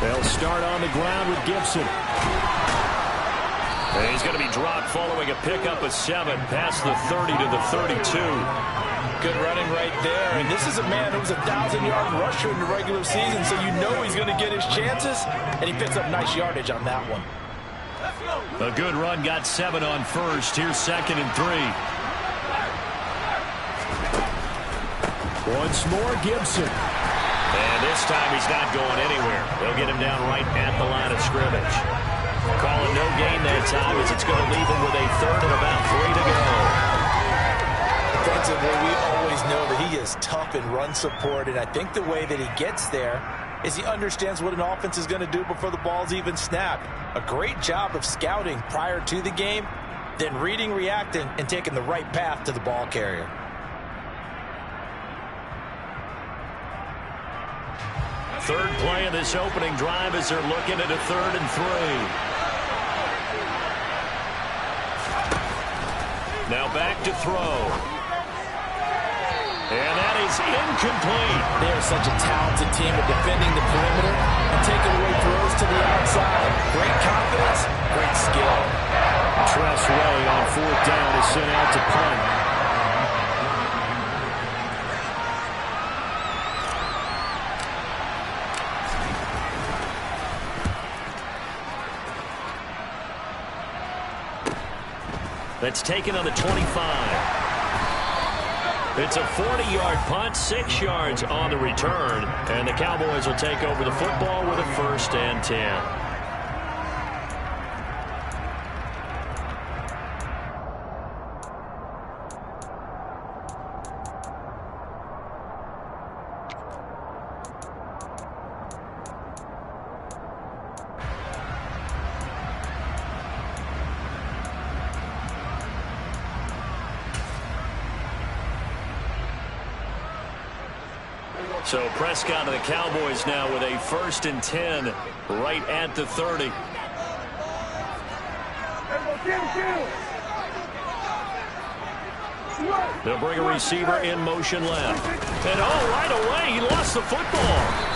They'll start on the ground with Gibson. And he's going to be dropped following a pickup of 7 past the 30 to the 32. Good running right there. And this is a man who was a 1,000-yard rusher in the regular season, so you know he's going to get his chances, and he picks up nice yardage on that one. A good run, got 7 on first. Here's 2nd and 3. Once more, Gibson. And this time he's not going anywhere. They'll get him down right at the line of scrimmage. Calling no gain that time as it's going to leave him with a 3rd and about 3 to go. Defensively, we always know that he is tough in run support, and I think the way that he gets there is he understands what an offense is going to do before the ball's even snapped. A great job of scouting prior to the game, then reading, reacting, and taking the right path to the ball carrier. Third play of this opening drive as they're looking at a 3rd and 3. Now back to throw. And that is incomplete. They are such a talented team at defending the perimeter and taking away throws to the outside. Great confidence, great skill. Tress Way on 4th down is sent out to punt. That's taken on the 25. It's a 40-yard punt, 6 yards on the return, and the Cowboys will take over the football with a 1st and 10. So Prescott and the Cowboys now with a 1st and 10 right at the 30. They'll bring a receiver in motion left. And right away he lost the football.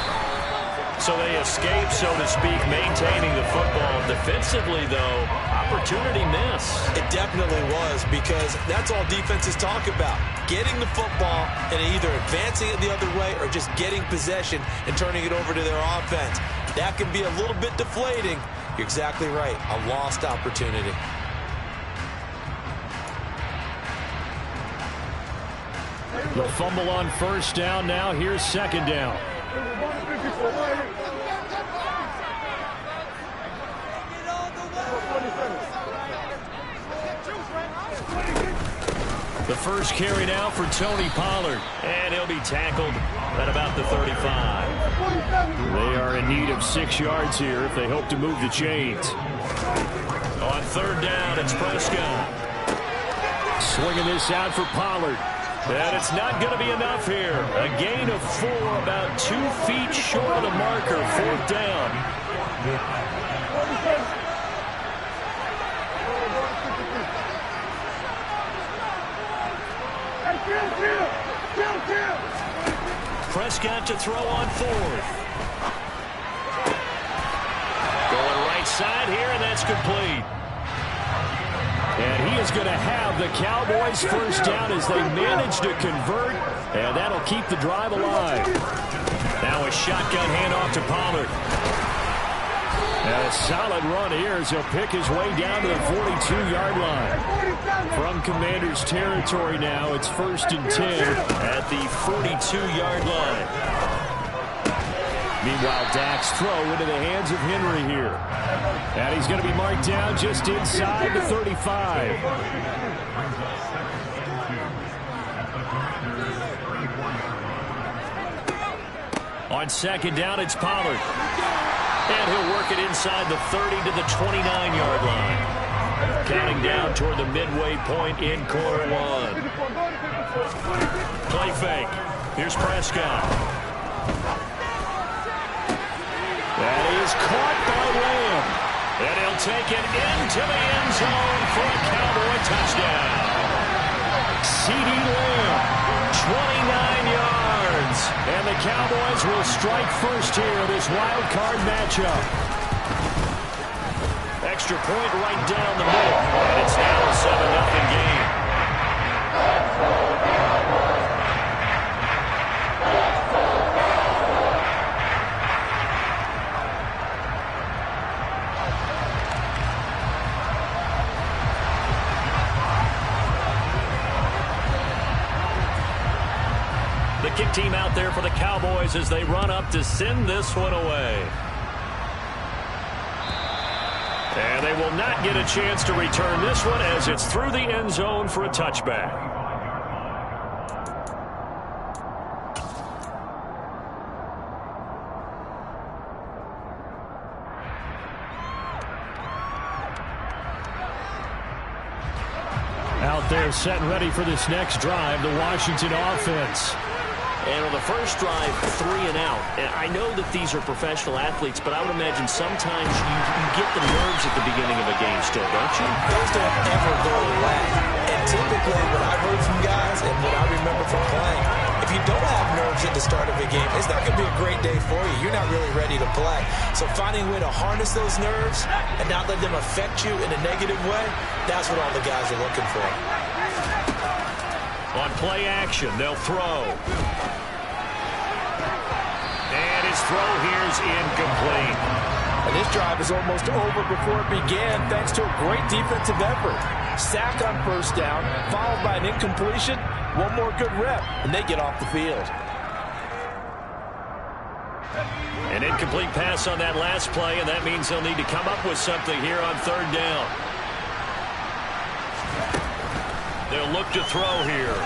So they escape, so to speak, maintaining the football. Defensively, though, opportunity miss. It definitely was, because that's all defenses talk about. Getting the football and either advancing it the other way or just getting possession and turning it over to their offense. That can be a little bit deflating. You're exactly right. A lost opportunity. The fumble on 1st down now. Here's 2nd down. The first carry now for Tony Pollard. And he'll be tackled at about the 35. They are in need of 6 yards here if they hope to move the chains. On 3rd down, it's Prescott. Swinging this out for Pollard. And it's not going to be enough here. A gain of 4, about 2 feet short of the marker. 4th down. Prescott to throw on 4th. Going right side here, and that's complete. And he is going to have the Cowboys' 1st down as they manage to convert, and that'll keep the drive alive. Now a shotgun handoff to Pollard. And a solid run here as he'll pick his way down to the 42-yard line. From Commanders' territory now, it's 1st and 10 at the 42-yard line. Meanwhile, Dak's throw into the hands of Henry here. And he's going to be marked down just inside the 35. On 2nd down, it's Pollard. And he'll work it inside the 30 to the 29-yard line. Counting down toward the midway point in quarter 1. Play fake. Here's Prescott. That is caught by Lamb. And he'll take it into the end zone for a Cowboy touchdown. CeeDee Lamb, 29 yards. And the Cowboys will strike first here in this wild card matchup. Extra point right down the middle, and it's now a 7-0 game. The kick team out there for the Cowboys as they run up to send this one away. And they will not get a chance to return this one as it's through the end zone for a touchback. Out there set and ready for this next drive, the Washington offense. And on the first drive, 3 and out. And I know that these are professional athletes, but I would imagine sometimes you get the nerves at the beginning of a game still, don't you? Those don't ever go away. And typically, what I've heard from guys and what I remember from playing, if you don't have nerves at the start of a game, it's not going to be a great day for you. You're not really ready to play. So finding a way to harness those nerves and not let them affect you in a negative way, that's what all the guys are looking for. On play action, they'll throw. And his throw here's incomplete. And this drive is almost over before it began thanks to a great defensive effort. Sack on first down, followed by an incompletion. One more good rep, and they get off the field. An incomplete pass on that last play, and that means they'll need to come up with something here on third down. They'll look to throw here.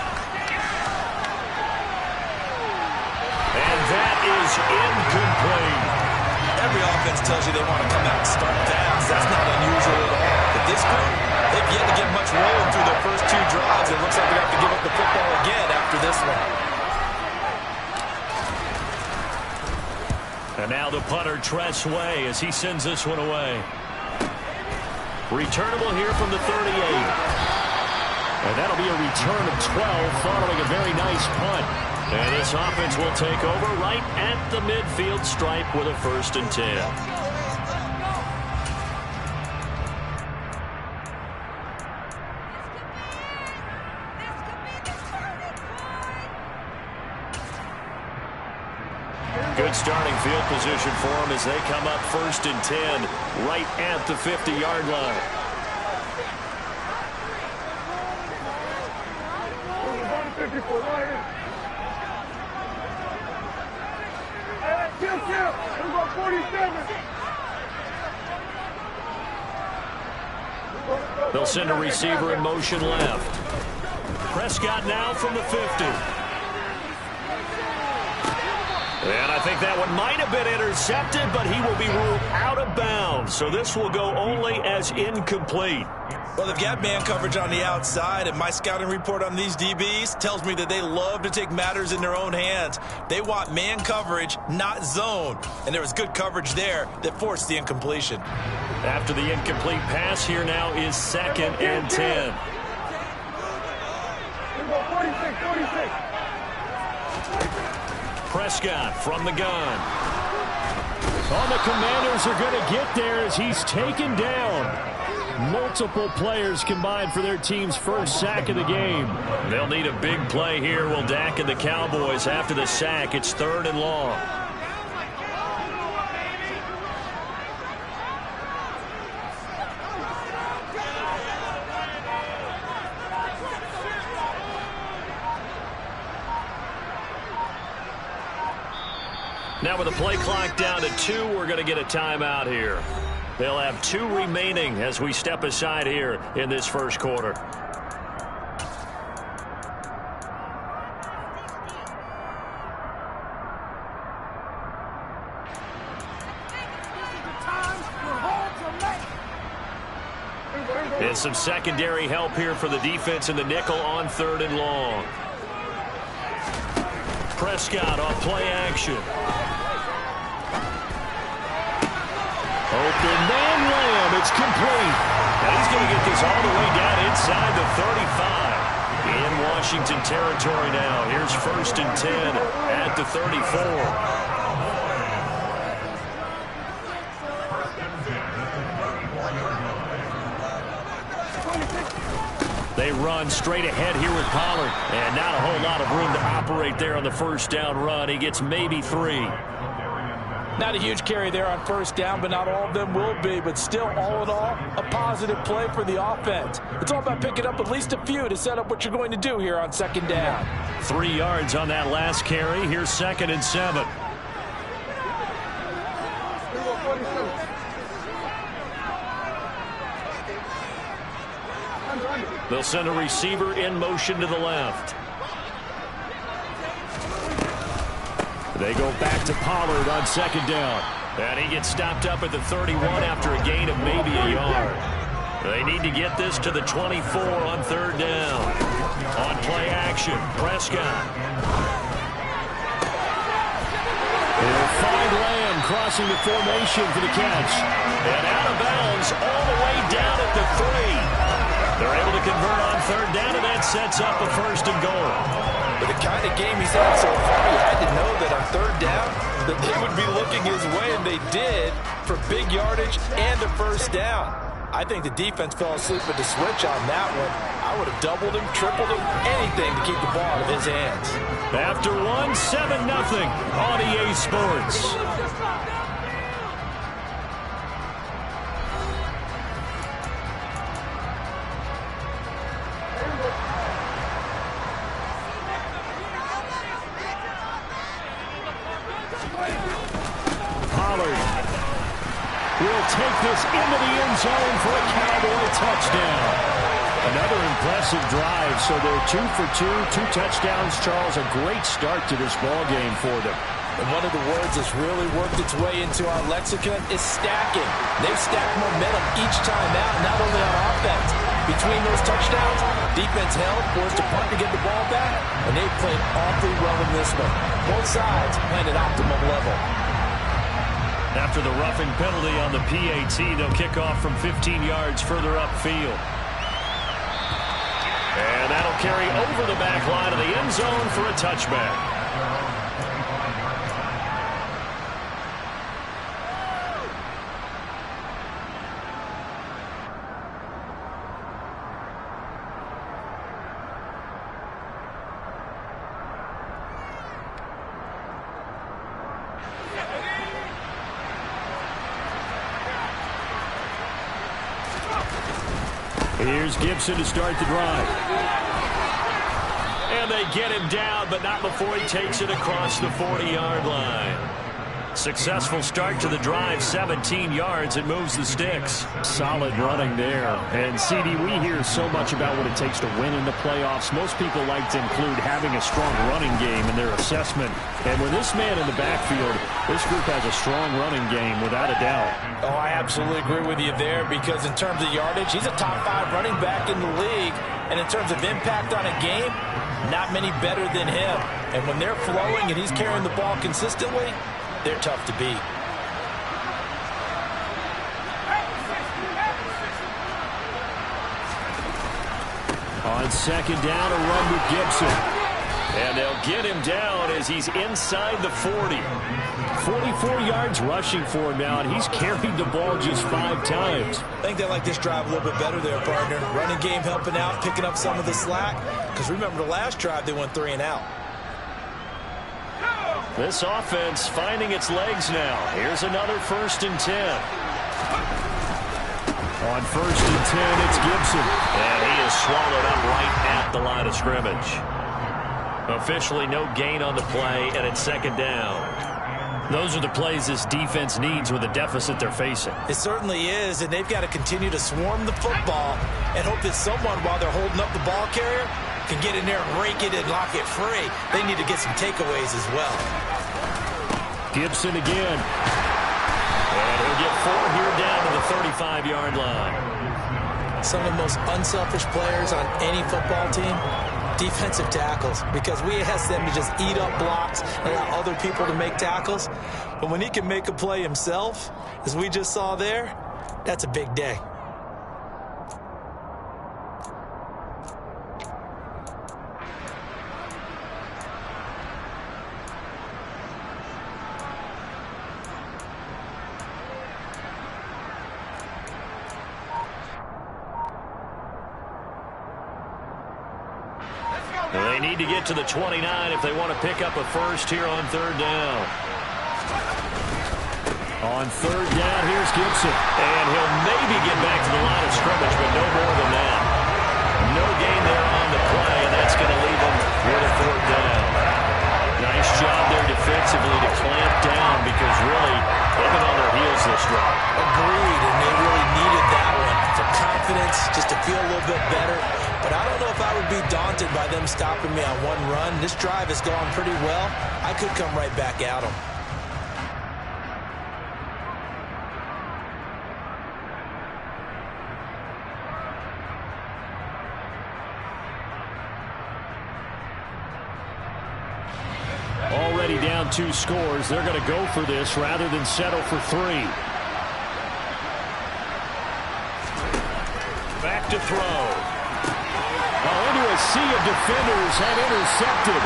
And that is incomplete. Every offense tells you they want to come out and start fast. That's not unusual at all. But this group, they've yet to get much rolling through their first 2 drives. It looks like they have to give up the football again after this one. And now the punter, Tress Way, as he sends this one away. Returnable here from the 38. And that'll be a return of 12 following a very nice punt. And this offense will take over right at the midfield stripe with a 1st and 10. Good starting field position for them as they come up 1st and 10 right at the 50-yard line. They'll send a receiver in motion left. Prescott now from the 50. And I think that one might have been intercepted, but he will be ruled out of bounds. So this will go only as incomplete. Well, they've got man coverage on the outside, and my scouting report on these DBs tells me that they love to take matters in their own hands. They want man coverage, not zone. And there was good coverage there that forced the incompletion. After the incomplete pass, here now is 2nd and 10. Prescott from the gun. All the Commanders are going to get there as he's taken down. Multiple players combined for their team's first sack of the game. They'll need a big play here. Will Dak and the Cowboys after the sack. It's 3rd and long. Now with the play clock down to 2, we're going to get a timeout here. They'll have 2 remaining as we step aside here in this first quarter. And some secondary help here for the defense in the nickel on 3rd and long. Prescott on play action. Open man Lamb. It's complete. And he's going to get this all the way down inside the 35. In Washington territory now. Here's 1st and 10 at the 34. They run straight ahead here with Pollard. And not a whole lot of room to operate there on the first down run. He gets maybe 3. Not a huge carry there on first down, but not all of them will be. But still, all in all, a positive play for the offense. It's all about picking up at least a few to set up what you're going to do here on 2nd down. 3 yards on that last carry. Here's 2nd and 7. They'll send a receiver in motion to the left. They go back to Pollard on 2nd down. And he gets stopped up at the 31 after a gain of maybe a yard. They need to get this to the 24 on 3rd down. On play action, Prescott. They'll find Lamb crossing the formation for the catch. And out of bounds all the way down at the 3. They're able to convert on 3rd down, and that sets up a 1st and goal. But the kind of game he's had so far, you had to know that on 3rd down, that they would be looking his way, and they did for big yardage and a 1st down. I think the defense fell asleep at the switch on that one. I would have doubled him, tripled him, anything to keep the ball out of his hands. After 7-0 on EA Sports. Will take this into the end zone for a Cowboy touchdown. Another impressive drive, so they're 2 for 2, 2 touchdowns. Charles, a great start to this ball game for them. And one of the words that's really worked its way into our lexicon is stacking. They've stacked momentum each time out, not only on offense. Between those touchdowns, defense held, forced a punt to get the ball back, and they've played awfully well in this one. Both sides playing at optimum level. After the roughing penalty on the PAT, they'll kick off from 15 yards further upfield. And that'll carry over the back line of the end zone for a touchback. Here's Gibson to start the drive. And they get him down, but not before he takes it across the 40-yard line. Successful start to the drive, 17 yards, and moves the sticks. Solid running there. And, CD, we hear so much about what it takes to win in the playoffs. Most people like to include having a strong running game in their assessment. And with this man in the backfield, this group has a strong running game, without a doubt. Oh, I absolutely agree with you there, because in terms of yardage, he's a top 5 running back in the league. And in terms of impact on a game, not many better than him. And when they're flowing and he's carrying the ball consistently, they're tough to beat. On 2nd down, a run with Gibson. And they'll get him down as he's inside the 40. 44 yards rushing for him now, and he's carried the ball just 5 times. I think they like this drive a little bit better there, partner. Running game helping out, picking up some of the slack. Because remember the last drive, they went 3 and out. This offense finding its legs now. Here's another 1st and 10. On 1st and 10, it's Gibson. And he is swallowed up right at the line of scrimmage. Officially no gain on the play, and it's 2nd down. Those are the plays this defense needs with the deficit they're facing. It certainly is, and they've got to continue to swarm the football and hope that someone, while they're holding up the ball carrier, can get in there and rake it and lock it free. They need to get some takeaways as well. Gibson again. And he'll get 4 here down to the 35-yard line. Some of the most unselfish players on any football team, defensive tackles, because we ask them to just eat up blocks and allow other people to make tackles. But when he can make a play himself, as we just saw there, that's a big day. They need to get to the 29 if they want to pick up a first here on third down. On third down, here's Gibson. And he'll maybe get back to the line of scrimmage, but no more than that. No gain there on the play, and that's going to leave them with a fourth down. Nice job there defensively to clamp down because really they've been on their heels this drive. Agreed, and they really needed that one for confidence, just to feel a little bit better. But I don't know if I would be daunted by them stopping me on one run. This drive has gone pretty well. I could come right back at them. Already down 2 scores. They're going to go for this rather than settle for 3. Back to throw. Into a sea of defenders and intercepted.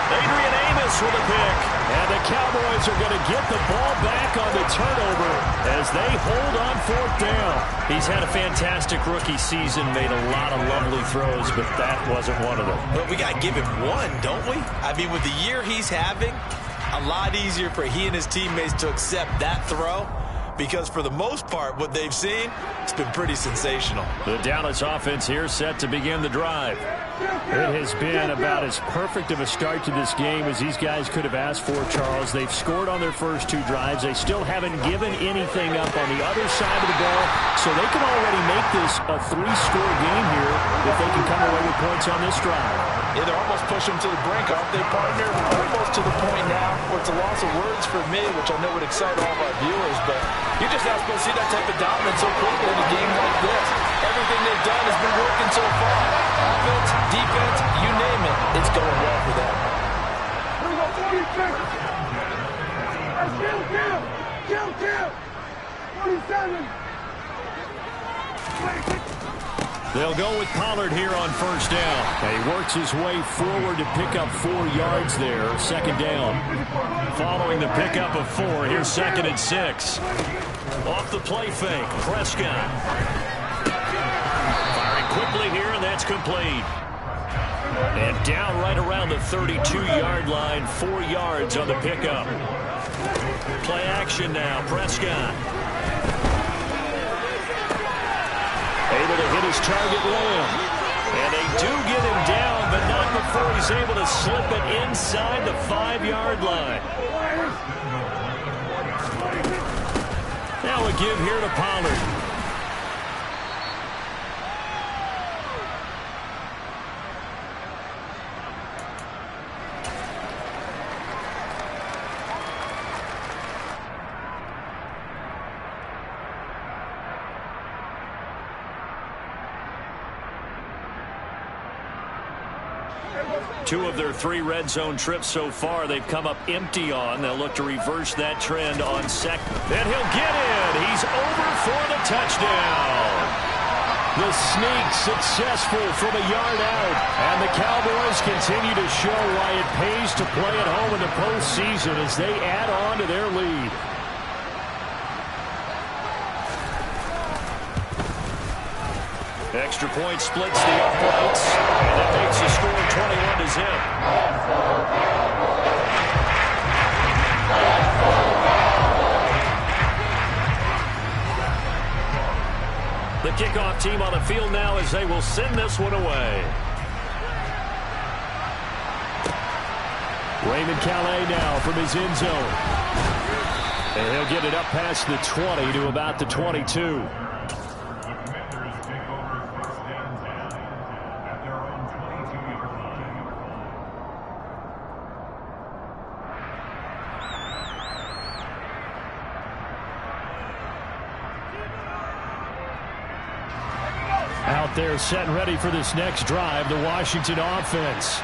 Adrian Amos with a pick. And the Cowboys are going to get the ball back on the turnover as they hold on fourth down. He's had a fantastic rookie season, made a lot of lovely throws, but that wasn't one of them. But we got to give him one, don't we? I mean, with the year he's having, a lot easier for he and his teammates to accept that throw. Because for the most part, what they've seen, it's been pretty sensational. The Dallas offense here set to begin the drive. It has been about as perfect of a start to this game as these guys could have asked for, Charles. They've scored on their first 2 drives. They still haven't given anything up on the other side of the ball, so they can already make this a 3-score game here if they can come away with points on this drive. Yeah, they're almost pushing them to the brink, aren't they, partner? Almost to the point now where it's a loss of words for me, which I know would excite all of our viewers, but you're just not supposed to see that type of dominance so quickly in a game like this. Everything they've done has been working so far. Offense, defense, you name it, it's going well for them. Here we go, 40 seconds. Kill. 47. They'll go with Pollard here on first down. And he works his way forward to pick up 4 yards there, second down. Following the pickup of 4, here's 2nd and 6. Off the play fake, Prescott. Firing quickly here, and that's complete. And down right around the 32-yard line, 4 yards on the pickup. Play action now, Prescott. Able to hit his target Lamb. And they do get him down, but not before he's able to slip it inside the 5-yard line. Now a give here to Pollard. Two of their 3 red zone trips so far they've come up empty on. They'll look to reverse that trend on second. And he'll get in. He's over for the touchdown. The sneak successful from a yard out. And the Cowboys continue to show why it pays to play at home in the postseason as they add on to their lead. Extra point splits the uprights, and it makes the score 21-zip. The kickoff team on the field now as they will send this one away. Raymond Calais now from his end zone. And he'll get it up past the 20 to about the 22. Out there set and ready for this next drive, the Washington offense.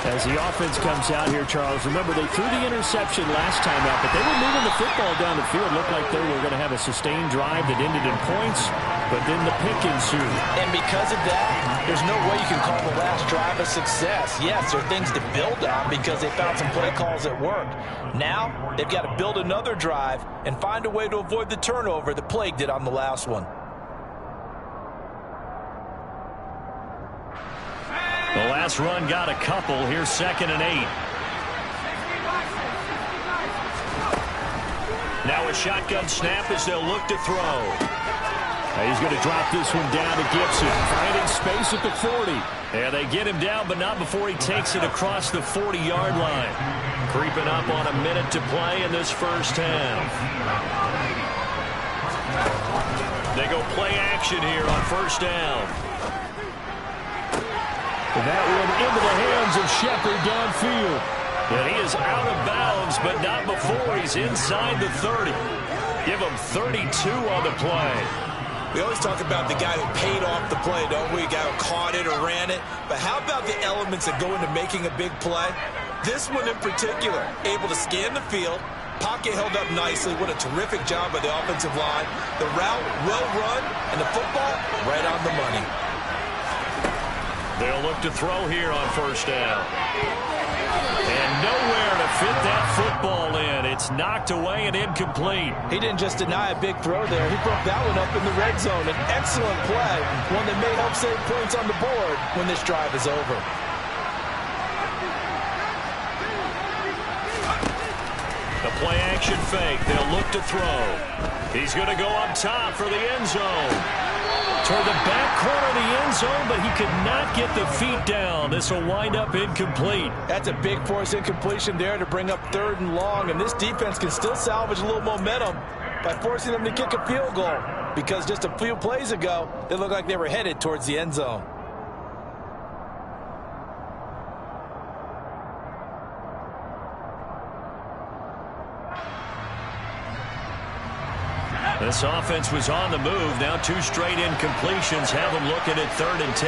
As the offense comes out here, Charles, remember they threw the interception last time out, but they were moving the football down the field. Looked like they were going to have a sustained drive that ended in points, but then the pick ensued. And because of that, there's no way you can call the last drive a success. Yes, there are things to build on because they found some play calls that worked. Now, they've got to build another drive and find a way to avoid the turnover that plagued it on the last one. The last run got a couple. Here's 2nd and 8. Now a shotgun snap as they'll look to throw. He's going to drop this one down to Gibson. Finding space at the 40. Yeah, they get him down, but not before he takes it across the 40-yard line. Creeping up on a minute to play in this first half. They go play action here on first down. That one into the hands of Shepard downfield. And he is out of bounds, but not before he's inside the 30. Give him 32 on the play. We always talk about the guy who paid off the play, don't we? The guy who caught it or ran it. But how about the elements that go into making a big play? This one in particular, able to scan the field, pocket held up nicely. What a terrific job by the offensive line. The route well run, and the football right on the money. They'll look to throw here on first down. And nowhere to fit that football in. It's knocked away and incomplete. He didn't just deny a big throw there. He broke that one up in the red zone. An excellent play. One that may help save points on the board when this drive is over. The play action fake. They'll look to throw. He's going to go up top for the end zone. Toward the back corner of the end zone, but he could not get the feet down. This will wind up incomplete. That's a big force incompletion there to bring up 3rd and long, and this defense can still salvage a little momentum by forcing them to kick a field goal, because just a few plays ago, they looked like they were headed towards the end zone. This offense was on the move. Now 2 straight incompletions have them looking at 3rd and 10.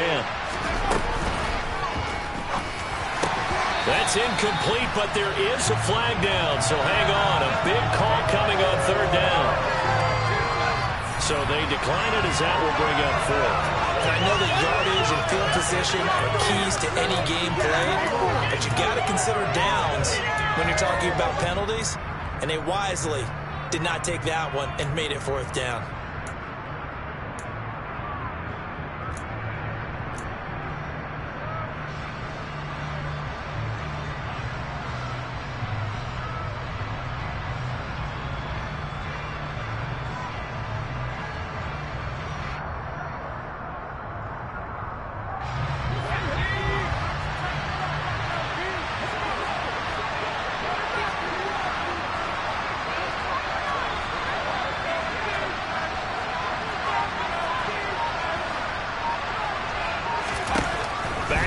That's incomplete, but there is a flag down, so hang on. A big call coming on 3rd down. So they decline it as that will bring up 4th. I know that yardage and field position are keys to any game played, but you got to consider downs when you're talking about penalties, and they wisely did not take that one and made it 4th down.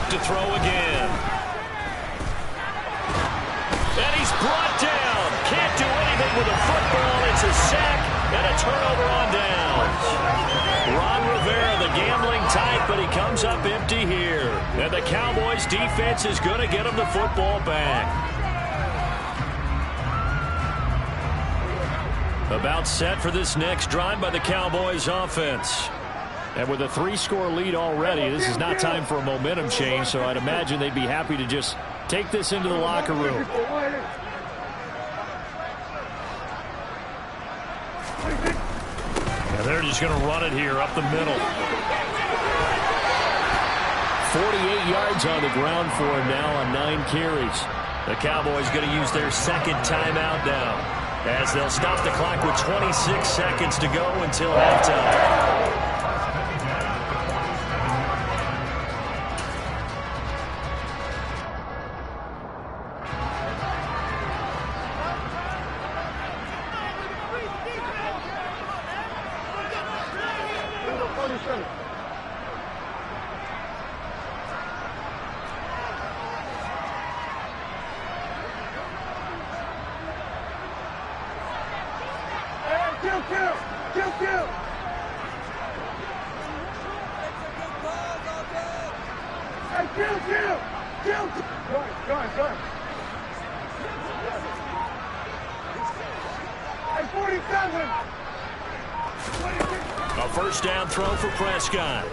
To throw again. And he's brought down. Can't do anything with a football. It's a sack and a turnover on downs. Ron Rivera, the gambling type, but he comes up empty here. And the Cowboys defense is going to get him the football back. About set for this next drive by the Cowboys offense. And with a 3-score lead already, this is not time for a momentum change, so I'd imagine they'd be happy to just take this into the locker room. Yeah, they're just going to run it here up the middle. 48 yards on the ground for him now on 9 carries. The Cowboys going to use their 2nd timeout now, as they'll stop the clock with 26 seconds to go until halftime. A first down throw for Prescott.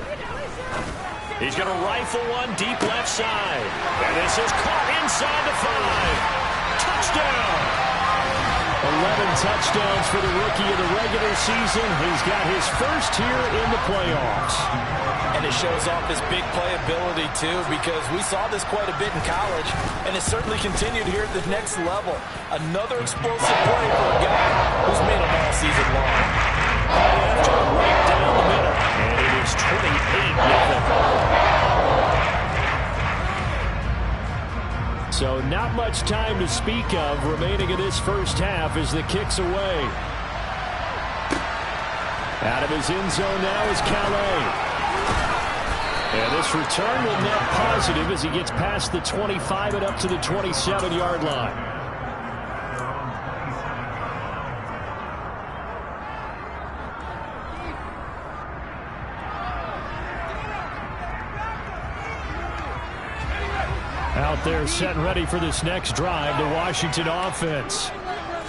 He's going to rifle one deep left side. And this is caught inside the 5. Touchdown! A touchdowns for the rookie in the regular season. He's got his first here in the playoffs. And it shows off his big playability, too, because we saw this quite a bit in college, and it certainly continued here at the next level. Another explosive play for a guy who's made them all season long. After right down the middle, and it is 28-0. So not much time to speak of remaining in this first half as the kick's away. Out of his end zone now is Calais. And this return will net positive as he gets past the 25 and up to the 27-yard line. Out there set and ready for this next drive, the Washington offense.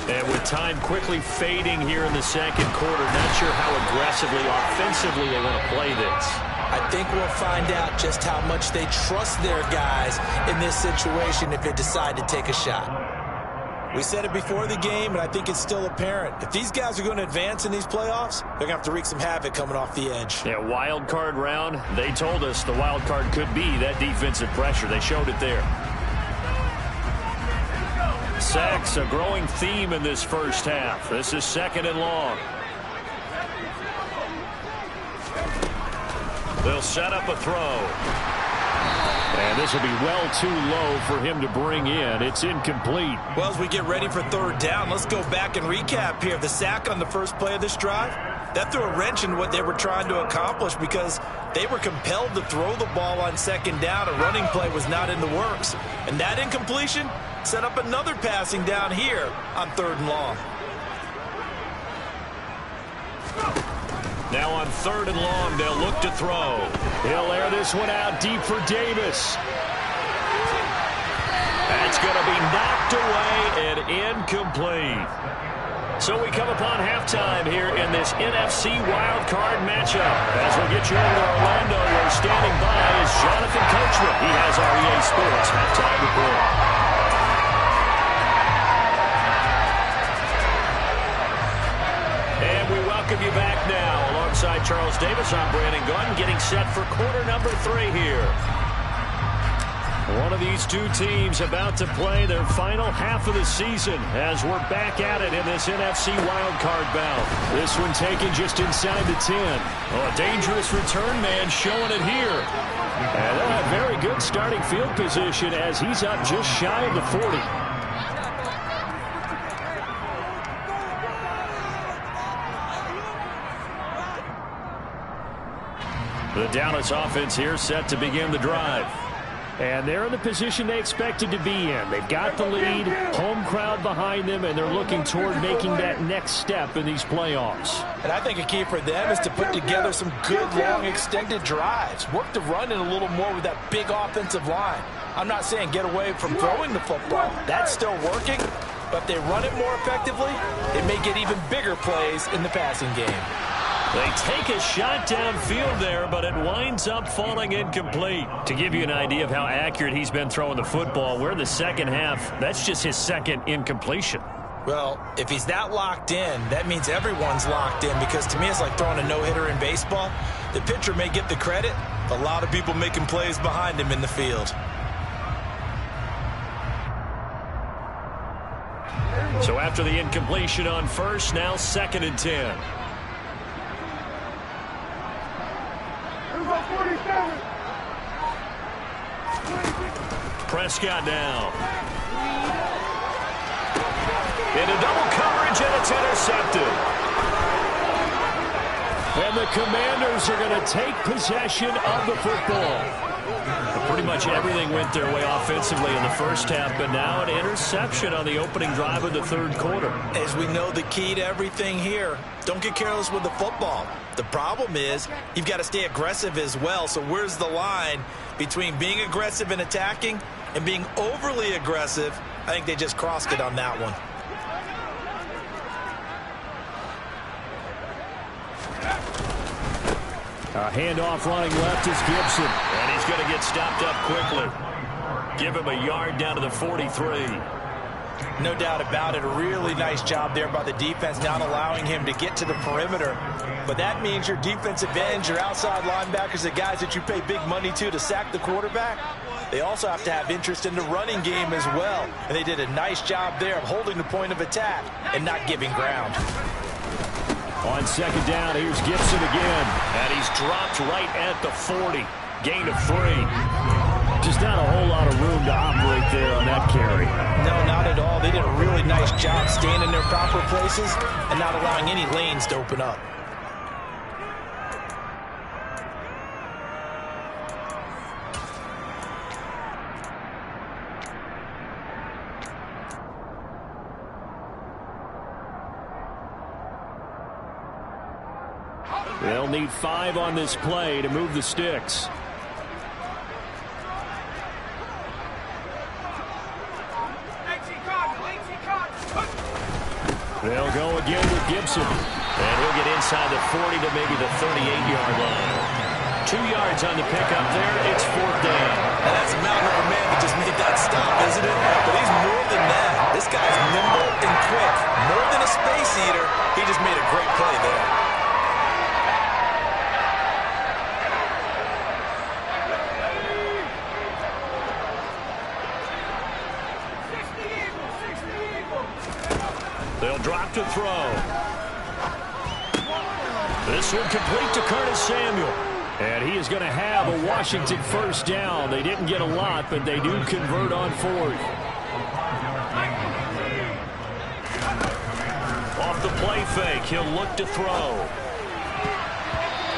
And with time quickly fading here in the second quarter, not sure how aggressively, offensively they want to play this. I think we'll find out just how much they trust their guys in this situation if they decide to take a shot. We said it before the game, and I think it's still apparent. If these guys are going to advance in these playoffs, they're going to have to wreak some havoc coming off the edge. Yeah, wild card round. They told us the wild card could be that defensive pressure. They showed it there. Sacks, a growing theme in this first half. This is 2nd and long. They'll set up a throw. And this will be well too low for him to bring in. It's incomplete. Well, as we get ready for 3rd down, let's go back and recap here. The sack on the first play of this drive, that threw a wrench in what they were trying to accomplish because they were compelled to throw the ball on 2nd down. A running play was not in the works. And that incompletion set up another passing down here on 3rd and long. Now on 3rd and long, they'll look to throw. He'll air this one out deep for Davis. That's going to be knocked away and incomplete. So we come upon halftime here in this NFC wildcard matchup. As we get you over to Orlando, where standing by is Jonathan Coachman. He has our EA Sports halftime report. Welcome you back now. Alongside Charles Davis, I'm Brandon Gunn, getting set for quarter number 3 here. One of these two teams about to play their final half of the season as we're back at it in this NFC wildcard bout. This one taken just inside the 10. Oh, a dangerous return man showing it here. And they'll have very good starting field position as he's up just shy of the 40. The Dallas offense here set to begin the drive. And they're in the position they expected to be in. They've got the lead, home crowd behind them, and they're looking toward making that next step in these playoffs. And I think a key for them is to put together some good, long, extended drives. Work the run in a little more with that big offensive line. I'm not saying get away from throwing the football. That's still working. But if they run it more effectively, they may get even bigger plays in the passing game. They take a shot downfield there, but it winds up falling incomplete. To give you an idea of how accurate he's been throwing the football, we're in the second half. That's just his 2nd incompletion. Well, if he's that locked in, that means everyone's locked in, because to me it's like throwing a no-hitter in baseball. The pitcher may get the credit, a lot of people making plays behind him in the field. So after the incompletion on first, now 2nd and 10. Prescott now. Into double coverage, and it's intercepted. And the Commanders are going to take possession of the football. Pretty much everything went their way offensively in the first half, but now an interception on the opening drive of the 3rd quarter. As we know, the key to everything here, don't get careless with the football. The problem is you've got to stay aggressive as well. So where's the line between being aggressive and attacking and being overly aggressive? I think they just crossed it on that one. A handoff running left is Gibson. And he's going to get stopped up quickly. Give him a yard down to the 43. No doubt about it. A really nice job there by the defense, not allowing him to get to the perimeter. But that means your defensive ends, your outside linebackers, the guys that you pay big money to sack the quarterback, they also have to have interest in the running game as well. And they did a nice job there of holding the point of attack and not giving ground. On second down, here's Gibson again. And he's dropped right at the 40. Gain of 3. Just not a whole lot of room to operate there on that carry. No, not at all. They did a really nice job staying in their proper places and not allowing any lanes to open up. They'll need 5 on this play to move the sticks. They'll go again with Gibson. And he'll get inside the 40 to maybe the 38-yard line. 2 yards on the pickup there. It's 4th down. And that's a mountain of a man that just made that stop, isn't it? But he's more than that. This guy's nimble and quick. More than a space eater. He just made a great play there. They'll drop to throw. This one complete to Curtis Samuel. And he is going to have a Washington first down. They didn't get a lot, but they do convert on 4th. Off the play fake, he'll look to throw.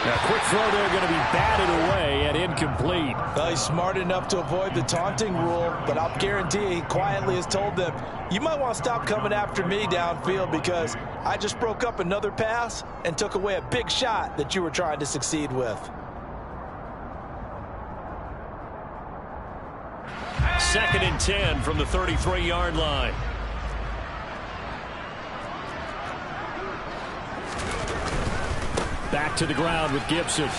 Now, quick throw there, going to be batted away and incomplete. Well, he's smart enough to avoid the taunting rule, but I'll guarantee he quietly has told them, you might want to stop coming after me downfield because I just broke up another pass and took away a big shot that you were trying to succeed with. 2nd and 10 from the 33-yard line. Back to the ground with Gibson.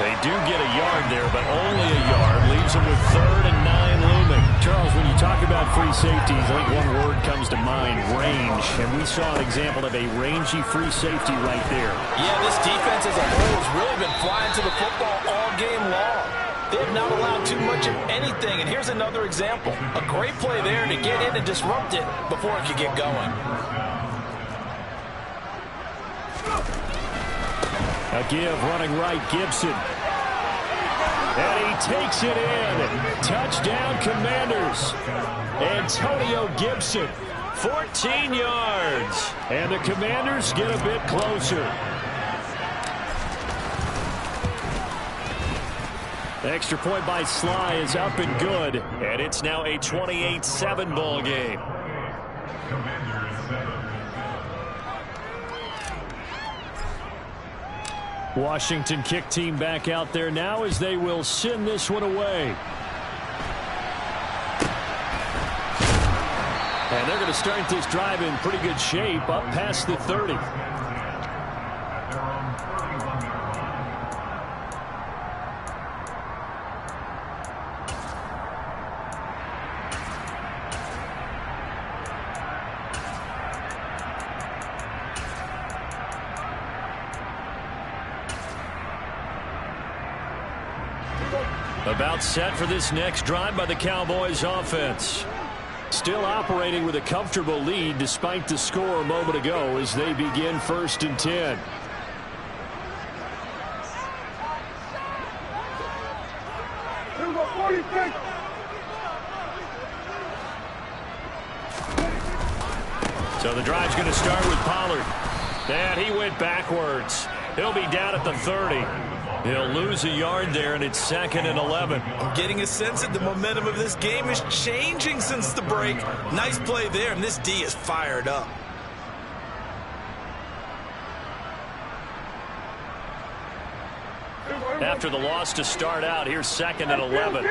They do get a yard there, but only a yard. Leaves them with 3rd and 9 looming. Charles, when you talk about free safeties, I think one word comes to mind, range. And we saw an example of a rangy free safety right there. Yeah, this defense as a whole has really been flying to the football all game long. They have not allowed too much of anything. And here's another example. A great play there to get in and disrupt it before it could get going. A give running right, Gibson. And he takes it in. Touchdown, Commanders. Antonio Gibson. 14 yards. And the Commanders get a bit closer. The extra point by Sly is up and good. And it's now a 28-7 ball game. Washington kick team back out there now as they will send this one away. And they're going to start this drive in pretty good shape up past the 30. About set for this next drive by the Cowboys offense. Still operating with a comfortable lead despite the score a moment ago as they begin 1st and 10. So the drive's going to start with Pollard. And he went backwards. He'll be down at the 30. He'll lose a yard there, and it's 2nd and 11. I'm getting a sense that the momentum of this game is changing since the break. Nice play there, and this D is fired up. After the loss to start out, here's 2nd and 11.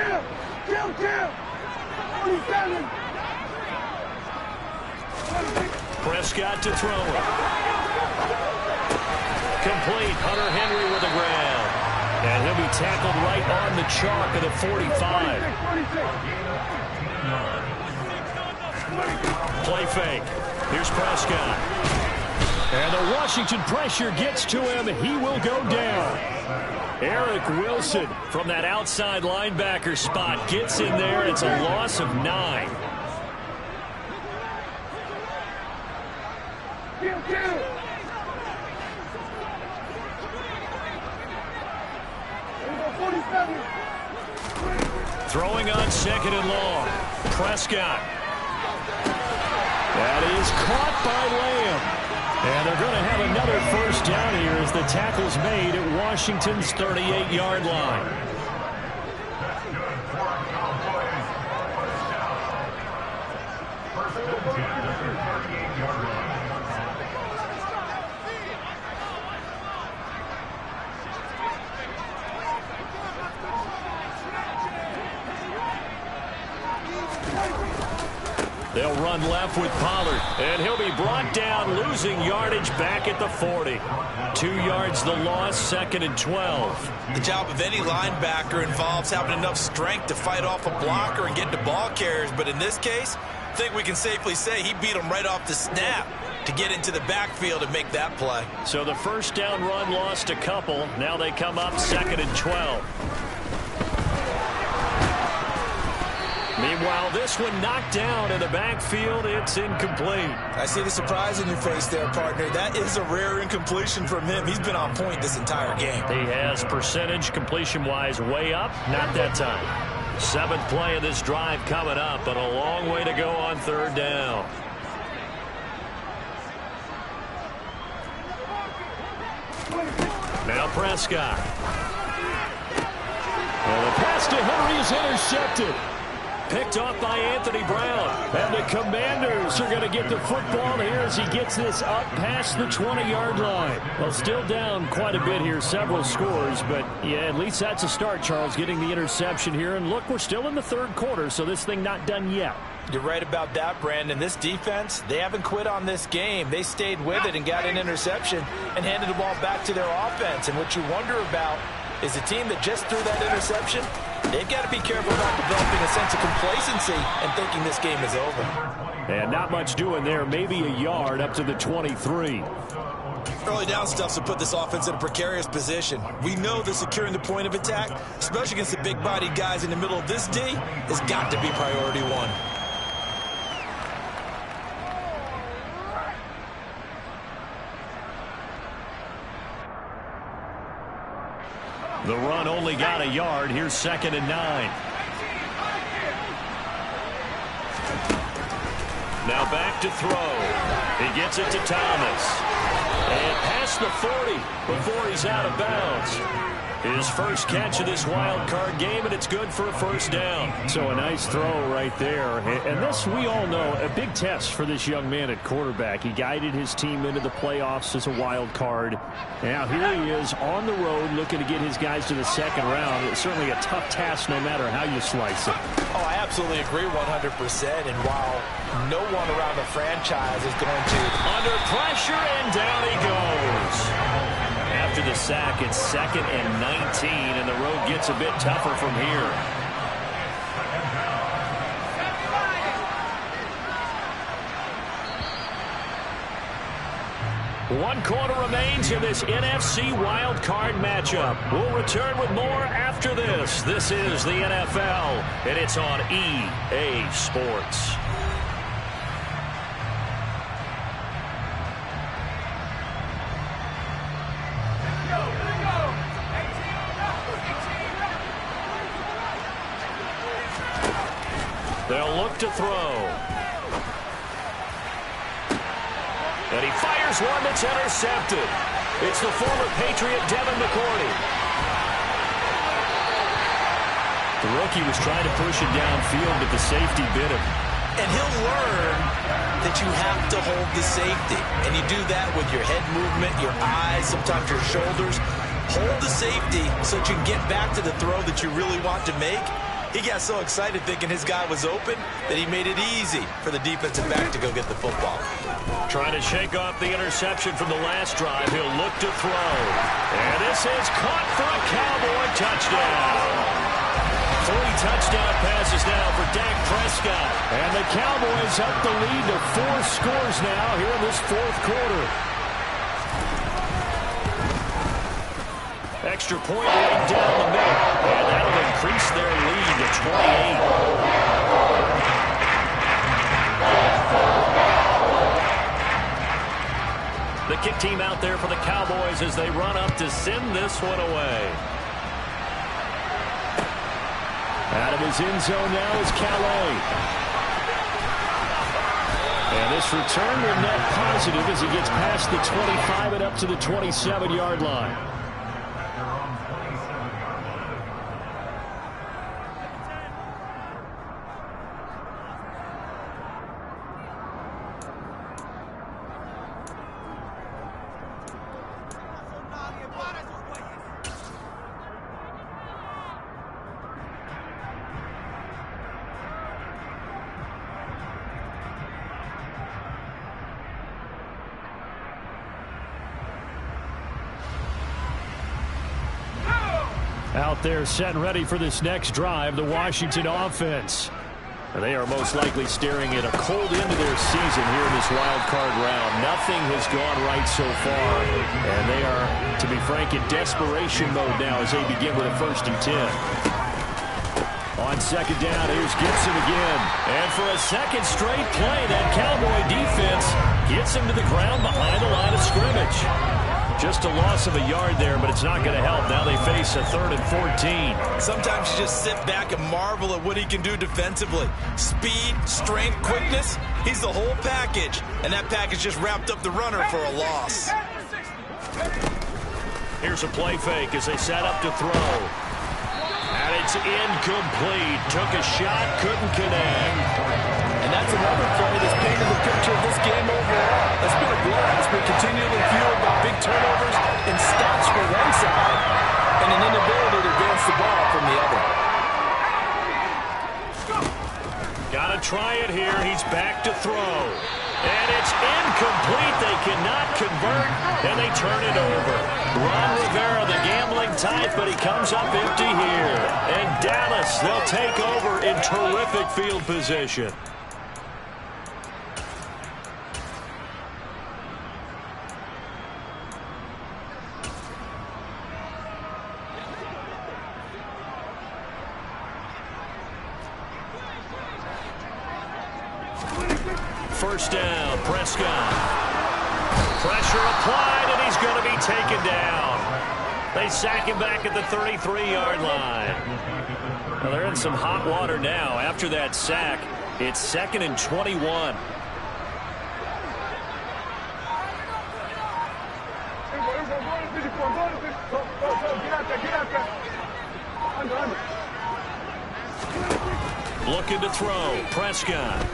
Prescott to throw it. Complete. Hunter Henry with a grab. And he'll be tackled right on the chalk of the 45. Play fake. Here's Prescott. And the Washington pressure gets to him. He will go down. Eric Wilson from that outside linebacker spot gets in there. It's a loss of 9. Throwing on 2nd and long. Prescott. That is caught by Lamb. And they're going to have another first down here as the tackle's made at Washington's 38-yard line. They'll run left with Pollard, and he'll be brought down, losing yardage back at the 40. 2 yards the loss, 2nd and 12. The job of any linebacker involves having enough strength to fight off a blocker and get to ball carriers, but in this case, I think we can safely say he beat him right off the snap to get into the backfield and make that play. So the first down run lost a couple. Now they come up 2nd and 12. Meanwhile, this one knocked down in the backfield. It's incomplete. I see the surprise in your face there, partner. That is a rare incompletion from him. He's been on point this entire game. He has percentage completion-wise way up. Not that time. 7th play of this drive coming up, but a long way to go on 3rd down. Now Prescott. Well, the pass to Henry is intercepted. Picked off by Anthony Brown. And the Commanders are going to get the football here as he gets this up past the 20-yard line. Well, still down quite a bit here, several scores, but yeah, at least that's a start, Charles, getting the interception here. And look, we're still in the 3rd quarter, so this thing not done yet. You're right about that, Brandon. This defense, they haven't quit on this game. They stayed with it and got an interception and handed the ball back to their offense. And what you wonder about is a team that just threw that interception, they've got to be careful about developing a sense of complacency and thinking this game is over. And not much doing there, maybe a yard up to the 23. Early down stuff to put this offense in a precarious position. We know that securing the point of attack, especially against the big-bodied guys in the middle of this D, has got to be priority 1. The run only got a yard. Here's 2nd and 9. Now back to throw. He gets it to Thomas. And past the 40 before he's out of bounds. His first catch of this wild card game, and it's good for a first down. So a nice throw right there. And this, we all know, a big test for this young man at quarterback. He guided his team into the playoffs as a wild card. Now here he is on the road looking to get his guys to the 2nd round. It's certainly a tough task no matter how you slice it. Oh, I absolutely agree 100%. And while no one around the franchise is going to... Under pressure, and down he goes. After the sack, it's 2nd and 19, and the road gets a bit tougher from here. One quarter remains in this NFC Wild Card matchup. We'll return with more after this. This is the NFL, and it's on EA Sports. They'll look to throw. And he fires one that's intercepted. It's the former Patriot Devin McCourty. The rookie was trying to push it downfield, but the safety bit him. And he'll learn that you have to hold the safety. And you do that with your head movement, your eyes, sometimes your shoulders. Hold the safety so that you can get back to the throw that you really want to make. He got so excited thinking his guy was open that he made it easy for the defensive back to go get the football. Trying to shake off the interception from the last drive. He'll look to throw. And this is caught for a Cowboy touchdown. 3 touchdown passes now for Dak Prescott. And the Cowboys up the lead to 4 scores now here in this fourth quarter. Extra point right down the middle. And that'll increase their lead to 28. The kick team out there for the Cowboys as they run up to send this one away. Out of his end zone now is Calais. And this return will net positive as he gets past the 25 and up to the 27-yard line. Out there set and ready for this next drive, the Washington offense. They are most likely staring at a cold end to their season here in this wild card round. Nothing has gone right so far, and they are, to be frank, in desperation mode now as they begin with a 1st and 10. On 2nd down, here's Gibson again. And for a second straight play, that Cowboy defense gets him to the ground behind the line of scrimmage. Just a loss of a yard there, but it's not going to help. Now they face a 3rd and 14. Sometimes you just sit back and marvel at what he can do defensively. Speed, strength, quickness, he's the whole package. And that package just wrapped up the runner for a loss. Here's a play fake as they set up to throw. And it's incomplete. Took a shot, couldn't connect. And that's another play that's painted the picture of this game overall. It's been a blowout. It's been continually fueled by big turnovers and stops for one side and an inability to advance the ball from the other. Got to try it here. He's back to throw. And it's incomplete. They cannot convert, and they turn it over. Ron Rivera, the gambling type, but he comes up empty here. And Dallas, they'll take over in terrific field position. First down, Prescott. Pressure applied, and he's going to be taken down. They sack him back at the 33-yard line. Well, they're in some hot water now. After that sack, it's 2nd and 21. Looking to throw, Prescott.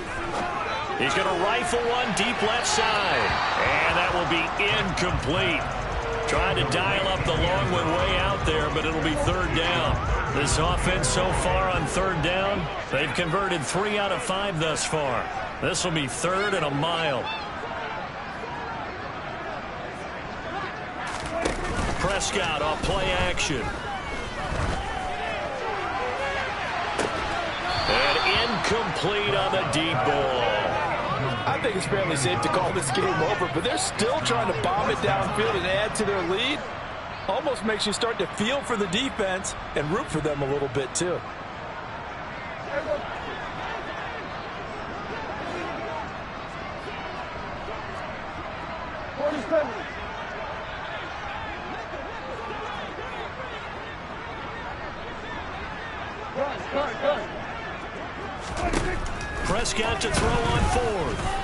He's going to rifle one deep left side. And that will be incomplete. Trying to dial up the long one way out there, but it'll be 3rd down. This offense so far on 3rd down, they've converted 3 out of 5 thus far. This will be 3rd and a mile. Prescott off play action. And incomplete on the deep ball. I think it's fairly safe to call this game over, but they're still trying to bomb it downfield and add to their lead. Almost makes you start to feel for the defense and root for them a little bit, too. Prescott to throw on 4th.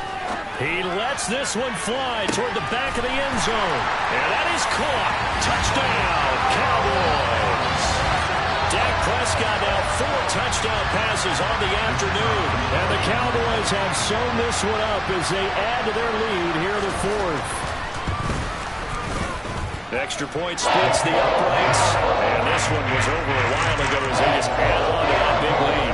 He lets this one fly toward the back of the end zone. And that is caught. Touchdown, Cowboys. Dak Prescott now 4 touchdown passes on the afternoon. And the Cowboys have sewn this one up as they add to their lead here in the 4th. Extra point splits the uprights. And this one was over a while ago as they just add on to that big lead.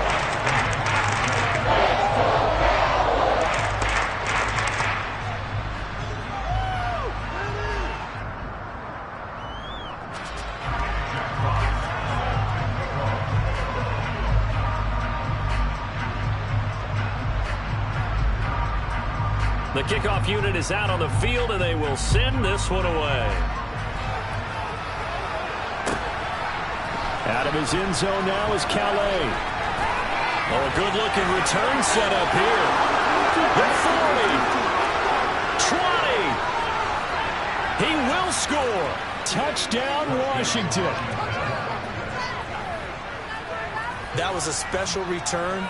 The kickoff unit is out on the field, and they will send this one away. Out of his end zone now is Calais. Oh, a good-looking return set up here. The 40. 20. He will score. Touchdown, Washington. That was a special return,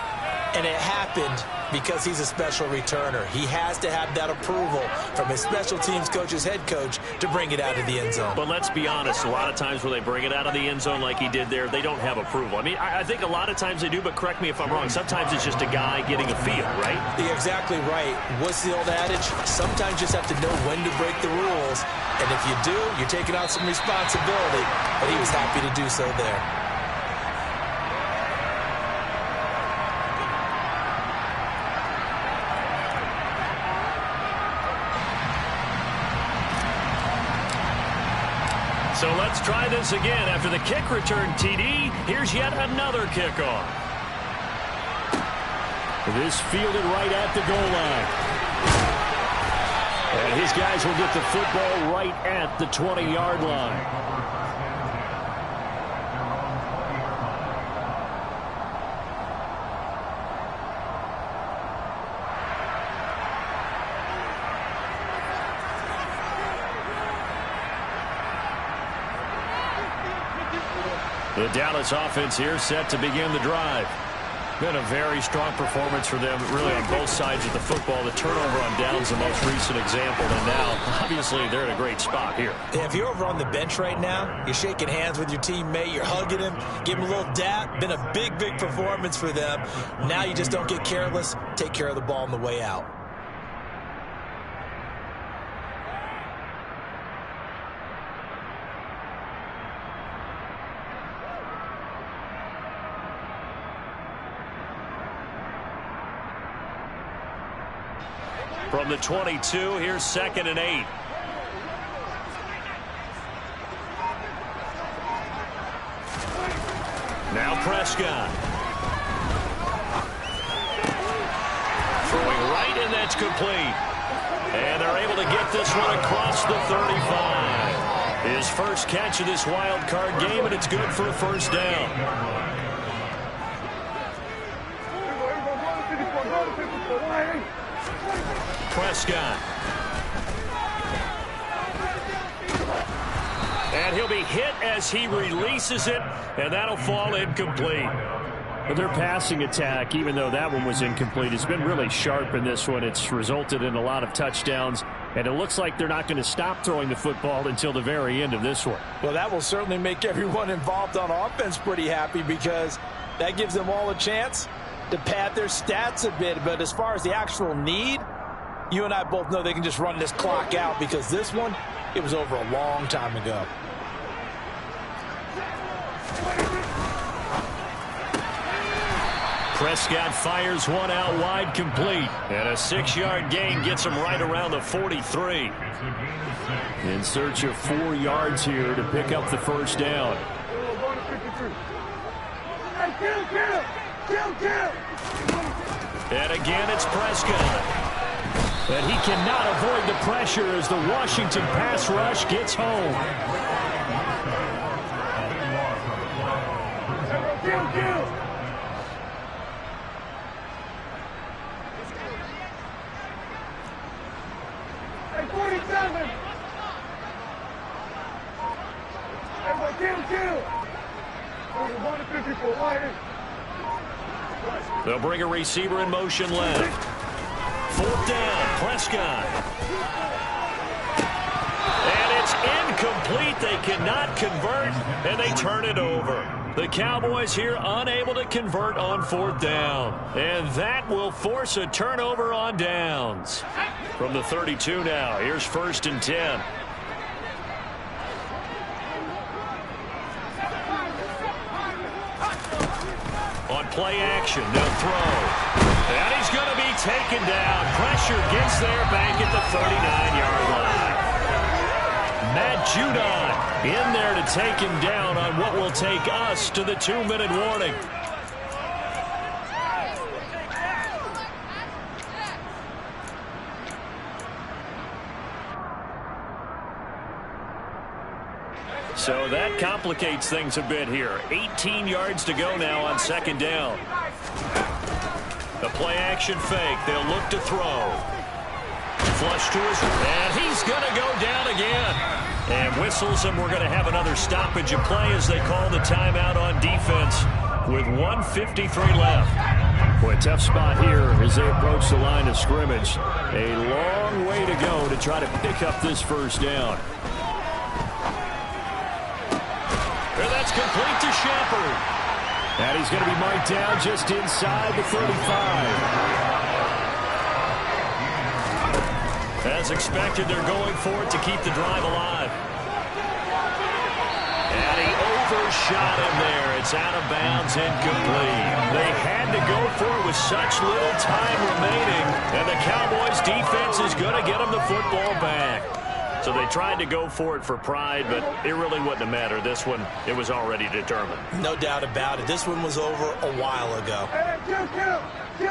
and it happened because he's a special returner. He has to have that approval from his special teams coach's head coach to bring it out of the end zone. But let's be honest, a lot of times when they bring it out of the end zone like he did there, they don't have approval. I mean, I think a lot of times they do, but correct me if I'm wrong. Sometimes it's just a guy getting a feel, right? You're exactly right. What's the old adage? Sometimes you just have to know when to break the rules. And if you do, you're taking on some responsibility. But he was happy to do so there. So let's try this again. After the kick return TD, here's yet another kickoff. This fielded right at the goal line. And his guys will get the football right at the 20-yard line. The Dallas offense here set to begin the drive. Been a very strong performance for them, really, on both sides of the football. The turnover on downs, the most recent example, and now, obviously, they're in a great spot here. If you're over on the bench right now, you're shaking hands with your teammate, you're hugging him, give him a little dap. Been a big, big performance for them. Now you just don't get careless. Take care of the ball on the way out. From the 22, here's 2nd and 8. Now Prescott. Throwing right, and that's complete. And they're able to get this one across the 35. His first catch of this wild card game, and it's good for a first down. Prescott. And he'll be hit as he releases it, and that'll fall incomplete. But their passing attack, even though that one was incomplete, has been really sharp in this one. It's resulted in a lot of touchdowns, and it looks like they're not going to stop throwing the football until the very end of this one. Well, that will certainly make everyone involved on offense pretty happy, because that gives them all a chance to pad their stats a bit. But as far as the actual need, you and I both know they can just run this clock out, because this one, it was over a long time ago. Prescott fires one out wide, complete. And a 6-yard gain gets him right around the 43. In search of 4 yards here to pick up the first down. And again, it's Prescott. But he cannot avoid the pressure as the Washington pass rush gets home. They'll bring a receiver in motion left. 4th down, Prescott. And it's incomplete. They cannot convert, and they turn it over. The Cowboys here unable to convert on 4th down. And that will force a turnover on downs. From the 32 now, here's 1st and 10. On play action, they'll throw. And he's going to be taken down. Pressure gets there back at the 39-yard line. Matt Judon in there to take him down on what will take us to the 2-minute warning. So that complicates things a bit here. 18 yards to go now on second down. The play action fake. They'll look to throw. Flush to his, and he's going to go down again. And whistles, and we're going to have another stoppage of play as they call the timeout on defense with 1:53 left. Boy, tough spot here as they approach the line of scrimmage. A long way to go to try to pick up this first down. And that's complete to Shepard. And he's going to be marked down just inside the 35. As expected, they're going for it to keep the drive alive. And he overshot him there. It's out of bounds, incomplete. They had to go for it with such little time remaining, and the Cowboys' defense is going to get them the football back. So they tried to go for it for pride, but it really wouldn't have mattered. This one, it was already determined. No doubt about it. This one was over a while ago. Hey, kill. We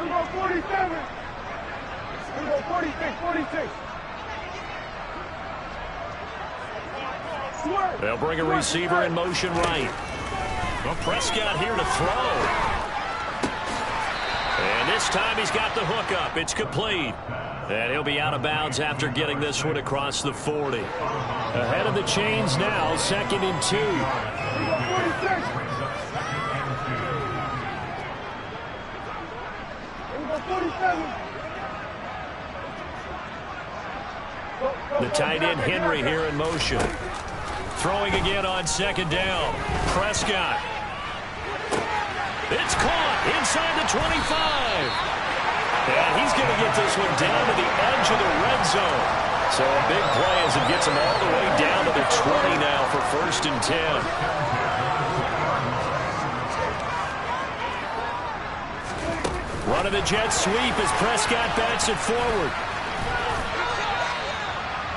go 47. We go 46. They'll bring a receiver in motion right. Well, Prescott here to throw. And this time he's got the hook up. It's complete. And he'll be out of bounds after getting this one across the 40. Ahead of the chains now, 2nd and 2. We go 46. We go 47. The tight end Henry here in motion. Throwing again on second down. Prescott. It's caught inside the 25. And he's going to get this one down to the edge of the red zone. So a big play as it gets him all the way down to the 20 now for 1st and 10. Run of the jet sweep as Prescott backs it forward.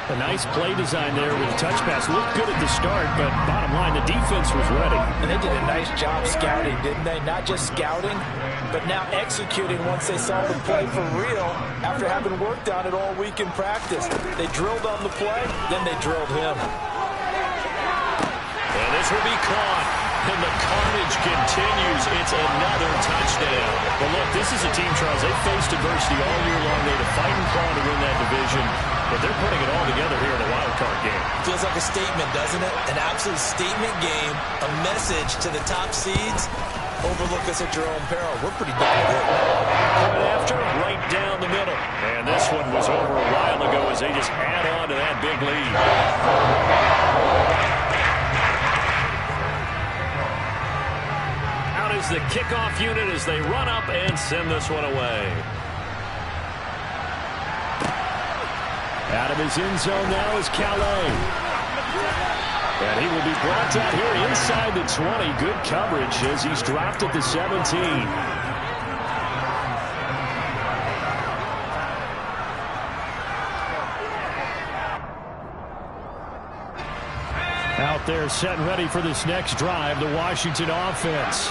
A nice play design there with a touch pass. Looked good at the start, but bottom line, the defense was ready. And they did a nice job scouting, didn't they? Not just scouting, but now executing once they saw the play for real after having worked on it all week in practice. They drilled on the play, then they drilled him. And this will be caught. And the carnage continues. It's another touchdown. Well, look, this is a team, Charles. They've faced adversity all year long. They had to fight and claw to win that division. But they're putting it all together here in a wild card game. Feels like a statement, doesn't it? An absolute statement game, a message to the top seeds. Overlook us at your own peril. We're pretty darn good. Point after, right down the middle. And this one was over a while ago as they just add on to that big lead. Out is the kickoff unit as they run up and send this one away. Out of his end zone now is Calais. And he will be brought down here inside the 20. Good coverage as he's dropped at the 17. Out there set and ready for this next drive, the Washington offense.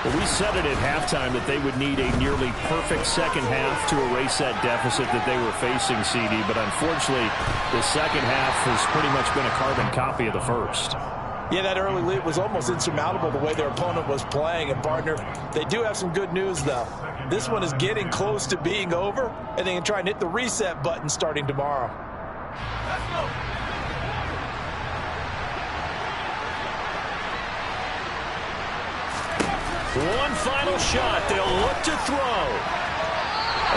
Well, we said it at halftime that they would need a nearly perfect second half to erase that deficit that they were facing, CD. But unfortunately, the second half has pretty much been a carbon copy of the first. Yeah, that early lead was almost insurmountable the way their opponent was playing. And, partner, they do have some good news, though. This one is getting close to being over, and they can try and hit the reset button starting tomorrow. Let's go. One final shot. They'll look to throw.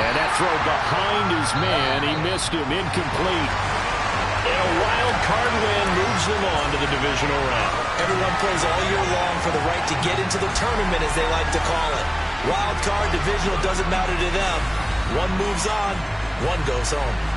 And that throw behind his man. He missed him. Incomplete. And a wild card win moves them on to the divisional round. Everyone plays all year long for the right to get into the tournament, as they like to call it. Wild card, divisional, doesn't matter to them. One moves on, one goes home.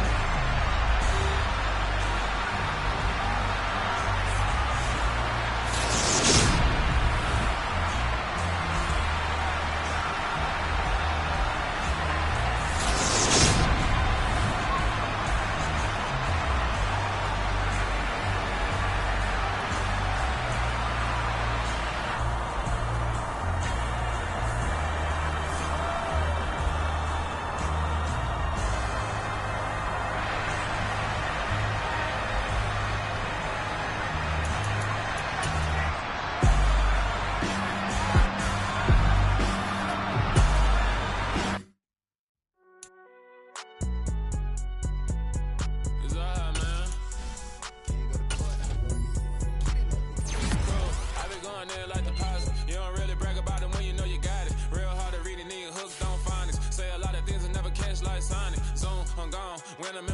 I'm gone. When I'm